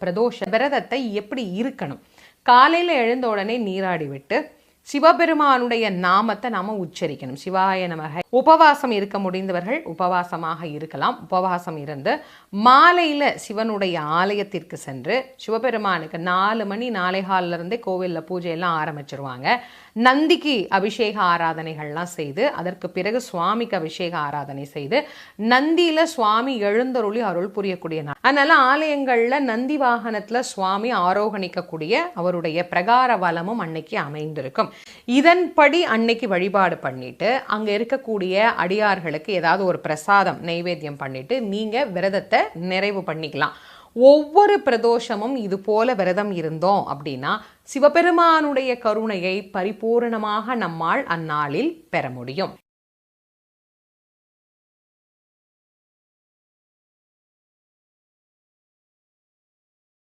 பிரதோஷ விரதத்தை எப்படி இருக்கணும்? காலையில் எழுந்த உடனே நீராடி விட்டு சிவபெருமானுடைய நாமத்தை நாம உச்சரிக்கணும். சிவாய நமக. உபவாசம் இருக்க முடிந்தவர்கள் உபவாசமாக இருக்கலாம். உபவாசம் இருந்து மாலையில் சிவனுடைய ஆலயத்திற்கு சென்று சிவபெருமானுக்கு 4 மணி 4:15 இருந்தே கோவிலில் பூஜையெல்லாம் ஆரம்பிச்சிருவாங்க. நந்திக்கு அபிஷேக ஆராதனைகள்லாம் செய்து அதற்கு பிறகு சுவாமிக்கு அபிஷேக ஆராதனை செய்து நந்தியில சுவாமி எழுந்தருளி அருள் புரியக்கூடிய நாள். அதனால ஆலயங்கள்ல நந்தி வாகனத்துல சுவாமி ஆரோகணிக்கக்கூடிய அவருடைய பிரகார வலமும் அன்னைக்கு அமைந்திருக்கும். இதன்படி அன்னைக்கு வழிபாடு பண்ணிட்டு அங்க இருக்கக்கூடிய அடியார்களுக்கு ஏதாவது ஒரு பிரசாதம் நைவேத்தியம் பண்ணிட்டு நீங்க விரதத்தை நிறைவு பண்ணிக்கலாம். ஒவ்வொரு பிரதோஷமும் இது போல விரதம் இருந்தோம் அப்படின்னா சிவபெருமானுடைய கருணையை பரிபூர்ணமாக நம்மால் அந்நாளில் பெற முடியும்.